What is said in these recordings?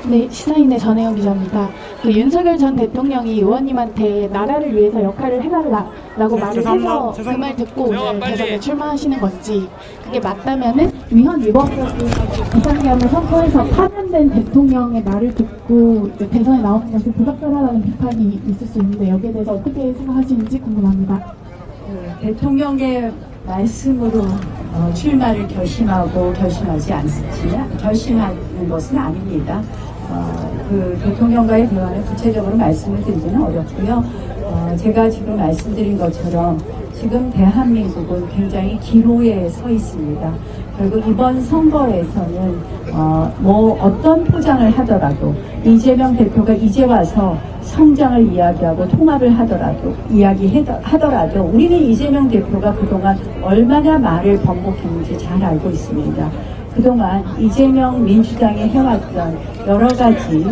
네, 시사인의 전혜영 기자입니다. 윤석열 전 대통령이 의원님한테 나라를 위해서 역할을 해달라라고 말을 해서 그 말 듣고 오늘 대선에 출마하시는 건지, 그게 맞다면은 위헌 위법적인 비상계엄을 선포해서 파면된 대통령의 말을 듣고 이제 대선에 나오는 것이 부적절하다는 비판이 있을 수 있는데, 여기에 대해서 어떻게 생각하시는지 궁금합니다. 대통령의 말씀으로 출마를 결심하지 않지만 결심하는 것은 아닙니다. 그 대통령과의 대화는 구체적으로 말씀을 드리기는 어렵고요. 제가 지금 말씀드린 것처럼 지금 대한민국은 굉장히 기로에 서 있습니다. 결국 이번 선거에서는 어떤 포장을 하더라도 이재명 대표가 이제 와서 성장을 이야기하고 통합을 하더라도 우리는 이재명 대표가 그동안 얼마나 말을 번복했는지 잘 알고 있습니다. 그동안 이재명 민주당이 해왔던 여러 가지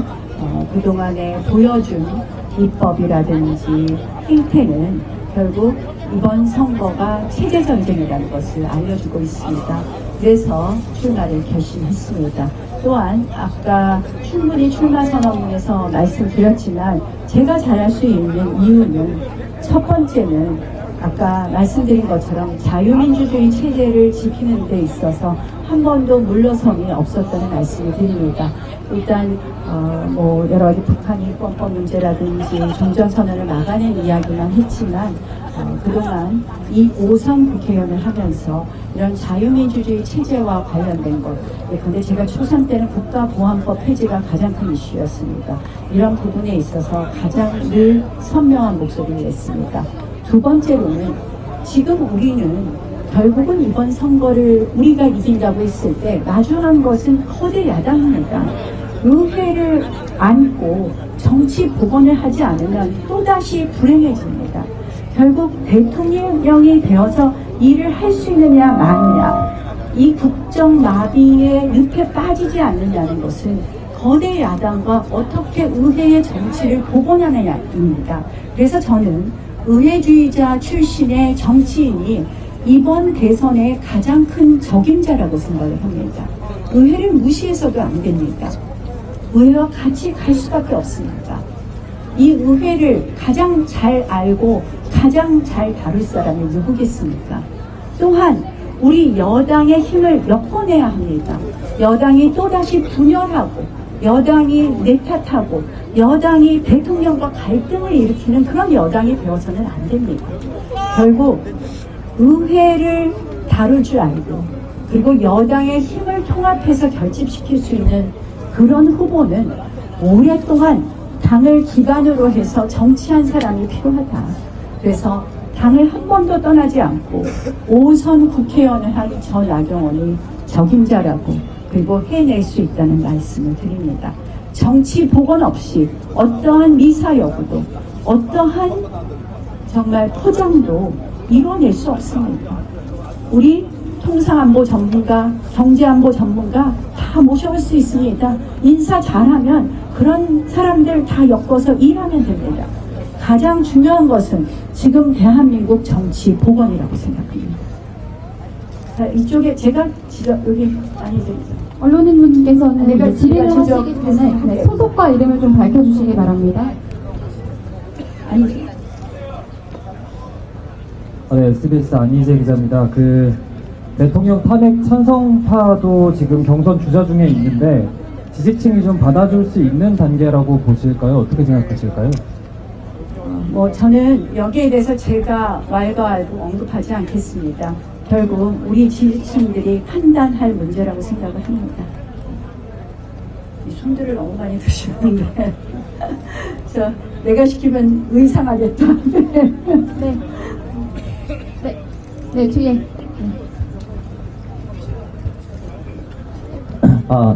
그동안에 보여준 입법이라든지 행태는 결국 이번 선거가 체제전쟁이라는 것을 알려주고 있습니다. 그래서 출마를 결심했습니다. 또한 아까 충분히 출마 선언문에서 말씀드렸지만 제가 잘할 수 있는 이유는 첫 번째는 아까 말씀드린 것처럼 자유민주주의 체제를 지키는 데 있어서 한 번도 물러섬이 없었다는 말씀을 드립니다. 일단 여러 가지 북한이 인권법 문제라든지 종전선언을 막아낸 이야기만 했지만 그동안 이 5선 국회의원을 하면서 이런 자유민주주의 체제와 관련된 것, 근데 제가 초선 때는 국가보안법 폐지가 가장 큰 이슈였습니다. 이런 부분에 있어서 가장 늘 선명한 목소리를 냈습니다. 두 번째로는 지금 우리는 결국은 이번 선거를 우리가 이긴다고 했을 때 마주한 것은 거대 야당입니다. 의회를 안고 정치 복원을 하지 않으면 또다시 불행해집니다. 결국 대통령이 되어서 일을 할 수 있느냐 마느냐, 이 국정 마비의 늪에 빠지지 않느냐는 것은 거대 야당과 어떻게 의회의 정치를 복원하느냐입니다. 그래서 저는 의회주의자 출신의 정치인이 이번 대선의 가장 큰 적임자라고 생각을 합니다. 의회를 무시해서도 안 됩니다. 의회와 같이 갈 수밖에 없습니다. 이 의회를 가장 잘 알고 가장 잘 다룰 사람이 누구겠습니까? 또한 우리 여당의 힘을 엮어내야 합니다. 여당이 또다시 분열하고 여당이 내 탓하고 여당이 대통령과 갈등을 일으키는 그런 여당이 되어서는 안 됩니다. 결국 의회를 다룰 줄 알고 그리고 여당의 힘을 통합해서 결집시킬 수 있는 그런 후보는 오랫동안 당을 기반으로 해서 정치한 사람이 필요하다. 그래서 당을 한 번도 떠나지 않고 5선 국회의원을 한 저 나경원이 적임자라고 그리고 해낼 수 있다는 말씀을 드립니다. 정치 복원 없이 어떠한 미사 여부도 어떠한 정말 포장도 이뤄낼 수 없습니다. 우리 통상안보 전문가, 경제안보 전문가 다 모셔올 수 있습니다. 인사 잘하면 그런 사람들 다 엮어서 일하면 됩니다. 가장 중요한 것은 지금 대한민국 정치 복원이라고 생각합니다. 자, 이쪽에 제가 여기 언론인분께서는 질의를 하시기 전에 소속과 이름을 좀 밝혀주시기 바랍니다. 네, SBS 안희재 기자입니다. 대통령 탄핵 찬성파도 지금 경선 주자 중에 있는데 지지층이 좀 받아줄 수 있는 단계라고 보실까요? 어떻게 생각하실까요? 저는 여기에 대해서 제가 왈가왈부 언급하지 않겠습니다. 결국 우리 지지층들이 판단할 문제라고 생각을 합니다. 이 손들을 너무 많이 드시는데 내가 시키면 의상하겠다. 네, 뒤에.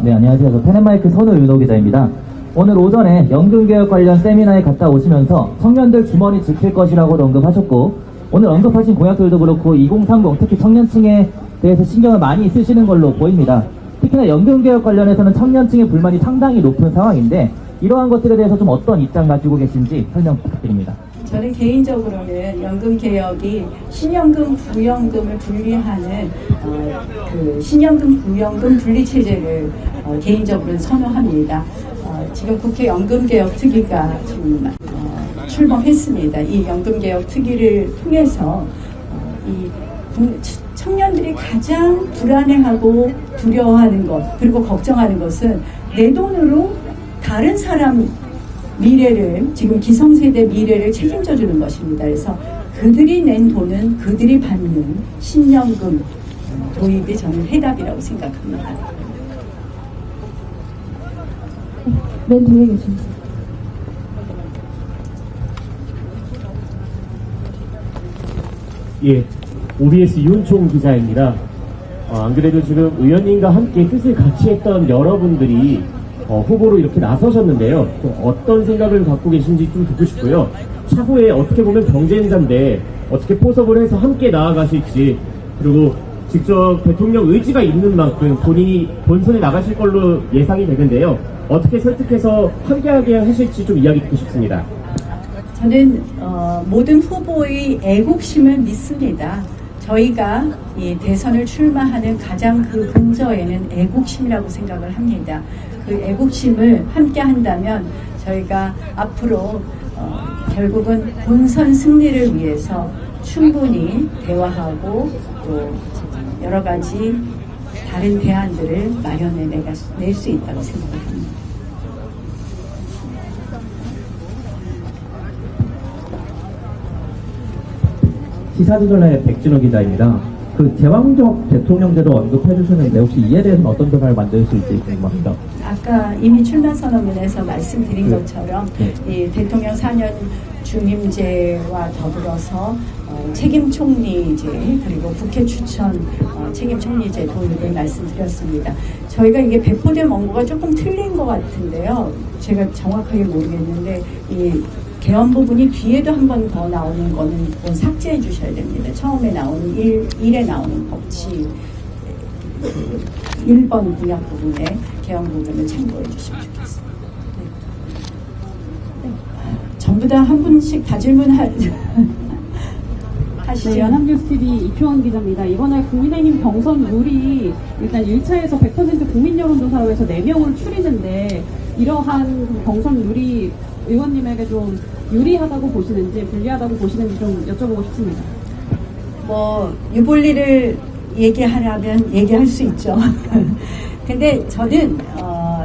네, 안녕하세요. 저 테넷마이크 선우윤호 기자입니다. 오늘 오전에 연금개혁 관련 세미나에 갔다 오시면서 청년들 주머니 지킬 것이라고도 언급하셨고, 오늘 언급하신 공약들도 그렇고 2030 특히 청년층에 대해서 신경을 많이 쓰시는 걸로 보입니다. 특히나 연금개혁 관련해서는 청년층의 불만이 상당히 높은 상황인데 이러한 것들에 대해서 좀 어떤 입장 가지고 계신지 설명 부탁드립니다. 저는 개인적으로는 연금개혁이 신연금, 부연금을 분리하는 신연금, 부연금 분리체제를 개인적으로는 선호합니다. 지금 국회 연금개혁특위가 지금 출범했습니다. 이 연금개혁특위를 통해서 청년들이 가장 불안해하고 두려워하는 것 그리고 걱정하는 것은 내 돈으로 다른 사람 미래를 지금 기성세대 미래를 책임져 주는 것입니다. 그래서 그들이 낸 돈은 그들이 받는 신연금 도입이 저는 해답이라고 생각합니다. 맨 뒤에 계십니다. 예, OBS 윤총 기자입니다. 안 그래도 지금 의원님과 함께 뜻을 같이 했던 여러분들이 후보로 이렇게 나서셨는데요. 좀 어떤 생각을 갖고 계신지 좀 듣고 싶고요. 차후에 어떻게 보면 경쟁자인데 어떻게 포섭을 해서 함께 나아가실지, 그리고 직접 대통령 의지가 있는 만큼 본인이 본선에 나가실 걸로 예상이 되는데요. 어떻게 설득해서 함께하게 하실지 좀 이야기 듣고 싶습니다. 저는 모든 후보의 애국심을 믿습니다. 저희가 이 대선을 출마하는 가장 그 근저에는 애국심이라고 생각을 합니다. 그 애국심을 함께 한다면 저희가 앞으로 결국은 본선 승리를 위해서 충분히 대화하고 또 여러 가지 다른 대안들을 마련해낼 수 있다고 생각합니다. 시사조선의 백진호 기자입니다. 그 제왕적 대통령제도 언급해 주셨는데 혹시 이에 대해서는 어떤 변화를 만드실지 궁금합니다. 아까 이미 출마 선언문에서 말씀드린 것처럼 이 대통령 4년 중임제와 더불어서 책임 총리제 그리고 국회 추천 책임 총리제 도입을 말씀드렸습니다. 저희가 이게 배포된 원고가 조금 틀린 것 같은데요. 제가 정확하게 모르겠는데 이 개헌 부분이 뒤에도 한 번 더 나오는 거는 그건 삭제해 주셔야 됩니다. 처음에 나오는 1에 나오는 법칙 1번 공약 부분에 개헌 부분을 참고해 주시면 좋겠습니다. 네. 전부 다 한 분씩 다 질문하시죠. 네, 연합뉴스TV 이표원 기자입니다. 이번에 국민의힘 경선 룰이 일단 1차에서 100% 국민 여론조사로 해서 4명을 추리는데 이러한 경선 룰이 의원님에게 좀 유리하다고 보시는지 불리하다고 보시는지 좀 여쭤보고 싶습니다. 뭐 유불리를 얘기하려면 얘기할 수 있죠. 근데 저는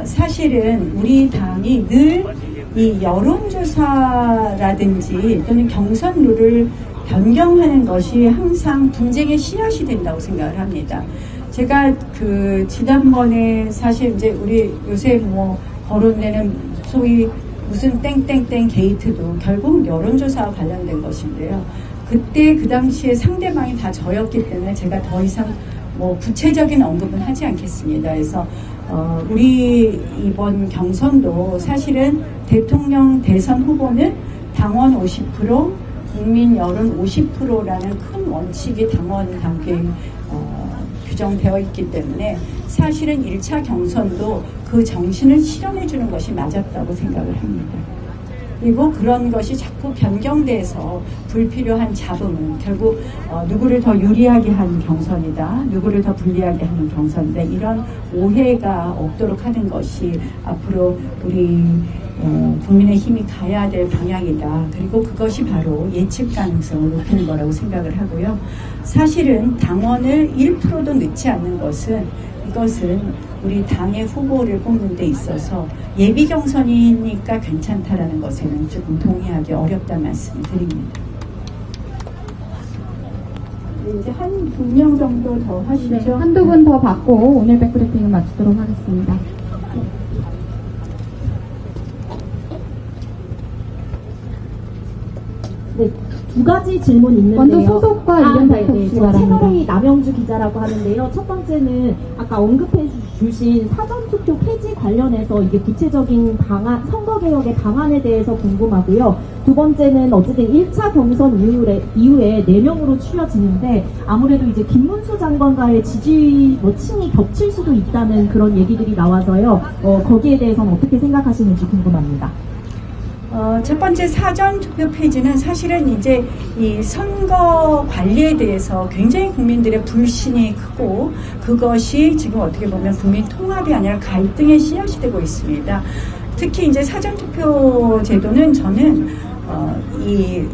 사실은 우리 당이 늘 이 여론조사라든지 또는 경선 룰을 변경하는 것이 항상 분쟁의 씨앗이 된다고 생각을 합니다. 제가 그 지난번에 사실 이제 우리 요새 뭐 거론되는 소위 무슨 땡땡땡 게이트도 결국 여론조사와 관련된 것인데요. 그때 그 당시에 상대방이 다 저였기 때문에 제가 더 이상 뭐 구체적인 언급은 하지 않겠습니다. 그래서 우리 이번 경선도 사실은 대통령 대선 후보는 당원 50%, 국민 여론 50%라는 큰 원칙이 당원 당규에 규정되어 있기 때문에 사실은 1차 경선도 그 정신을 실현해 주는 것이 맞았다고 생각을 합니다. 그리고 그런 것이 자꾸 변경돼서 불필요한 잡음은 결국 누구를 더 유리하게 하는 경선이다, 누구를 더 불리하게 하는 경선이다, 이런 오해가 없도록 하는 것이 앞으로 우리 국민의힘이 가야 될 방향이다. 그리고 그것이 바로 예측 가능성을 높이는 거라고 생각을 하고요. 사실은 당원을 1%도 넣지 않는 것은 이것은 우리 당의 후보를 뽑는 데 있어서 예비 경선이니까 괜찮다라는 것에는 조금 동의하기 어렵다는 말씀을 드립니다. 이제 한 두 명 정도 더 하시죠. 네, 한두 분 더 받고 오늘 백브리핑을 마치도록 하겠습니다. 네, 두 가지 질문 있는데요. 먼저 소속과 이름 밝혀주시기 바랍니다. 채널A 남영주 기자라고 하는데요. 첫 번째는 아까 언급해 주신 사전투표 폐지 관련해서 이게 구체적인 방안, 선거개혁의 방안에 대해서 궁금하고요. 두 번째는 어쨌든 1차 경선 이후에 4명으로 추려지는데 아무래도 이제 김문수 장관과의 지지 층이 겹칠 수도 있다는 그런 얘기들이 나와서요. 거기에 대해서는 어떻게 생각하시는지 궁금합니다. 첫 번째 사전투표 폐지는 사실은 이제 이 선거 관리에 대해서 굉장히 국민들의 불신이 크고 그것이 지금 어떻게 보면 국민 통합이 아니라 갈등의 씨앗이 되고 있습니다. 특히 이제 사전투표 제도는 저는 이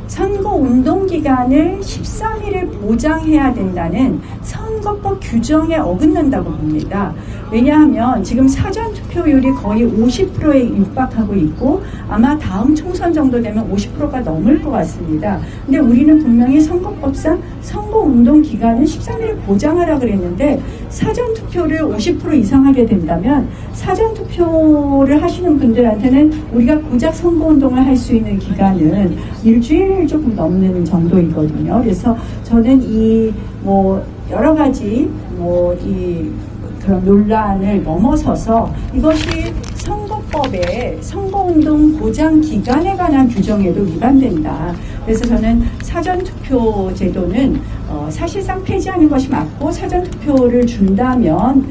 선거 운동 기간을 13일을 보장해야 된다는 선거법 규정에 어긋난다고 봅니다. 왜냐하면 지금 사전투표율이 거의 50%에 육박하고 있고 아마 다음 총선 정도 되면 50%가 넘을 것 같습니다. 근데 우리는 분명히 선거법상 선거운동 기간을 13일을 보장하라 그랬는데 사전투표를 50% 이상 하게 된다면 사전투표를 하시는 분들한테는 우리가 고작 선거운동을 할 수 있는 기간은 일주일 조금 넘는 정도이거든요. 그래서 저는 이 여러 가지 이 그런 논란을 넘어서서 이것이 선거법의 선거운동 보장 기간에 관한 규정에도 위반된다. 그래서 저는 사전투표 제도는 사실상 폐지하는 것이 맞고 사전투표를 준다면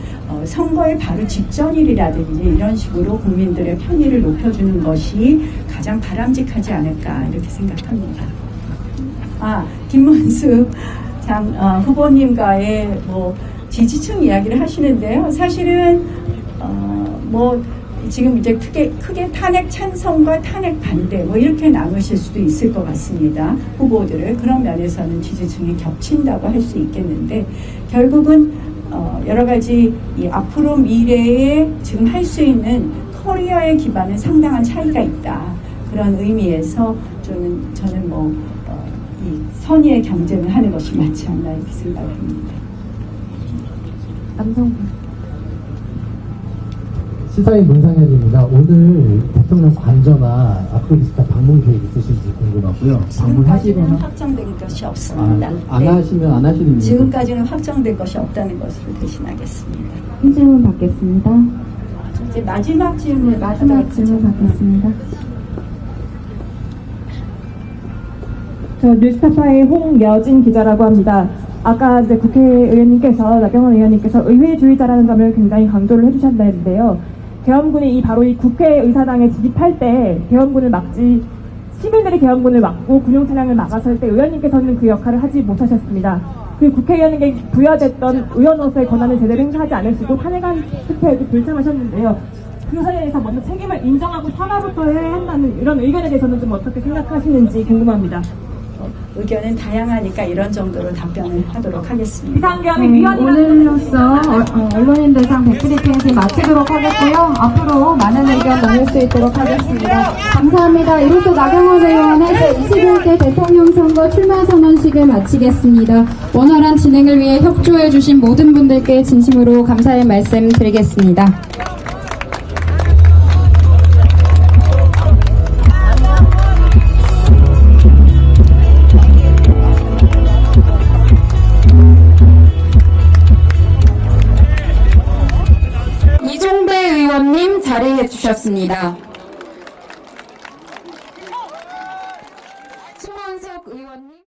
선거의 바로 직전일이라든지 이런 식으로 국민들의 편의를 높여주는 것이 가장 바람직하지 않을까 이렇게 생각합니다. 김문수 후보님과의 지지층 이야기를 하시는데요. 사실은 지금 이제 크게 탄핵 찬성과 탄핵 반대 이렇게 나누실 수도 있을 것 같습니다. 후보들을 그런 면에서는 지지층이 겹친다고 할 수 있겠는데 결국은 여러 가지 이 앞으로 미래에 지금 할 수 있는 커리어의 기반은 상당한 차이가 있다. 그런 의미에서 저는 이 선의의 경쟁을 하는 것이 맞지 않나 이렇게 생각합니다. 남성분. 시사인 문상현입니다. 오늘 대통령 관저나 아프리카 방문 계획 있으신지 궁금하고요. 지금까지는 확정된 것이 없습니다. 안 하시면 안 하시는 이유? 지금까지는 확정된 것이 없다는 것으로 대신하겠습니다. 질문 받겠습니다. 이제 마지막 질문 받겠습니다. 저 뉴스타파의 홍여진 기자라고 합니다. 아까 이제 국회의원님께서 나경원 의원님께서 의회주의자라는 점을 굉장히 강조를 해주셨는데요. 계엄군이 바로 이 국회의사당에 진입할 때 계엄군을 시민들이 계엄군을 막고 군용 차량을 막아설 때 의원님께서는 그 역할을 하지 못하셨습니다. 그 국회의원에게 부여됐던 의원으로서의 권한을 제대로 행사하지 않으시고 탄핵안 투표에도 불참하셨는데요. 그 사례에 대해서 먼저 책임을 인정하고 사과부터 해야 한다는 이런 의견에 대해서는 좀 어떻게 생각하시는지 궁금합니다. 의견은 다양하니까 이런 정도로 답변을 하도록 하겠습니다. 오늘로써 언론인 대상 백브리핑을 마치도록 하겠고요. 앞으로 많은 의견 나눌 수 있도록 하겠습니다. 감사합니다. 이로써 나경원 의원의 제21대 대통령 선거 출마 선언식을 마치겠습니다. 원활한 진행을 위해 협조해 주신 모든 분들께 진심으로 감사의 말씀 드리겠습니다. 이종배 의원님 자리해 주셨습니다.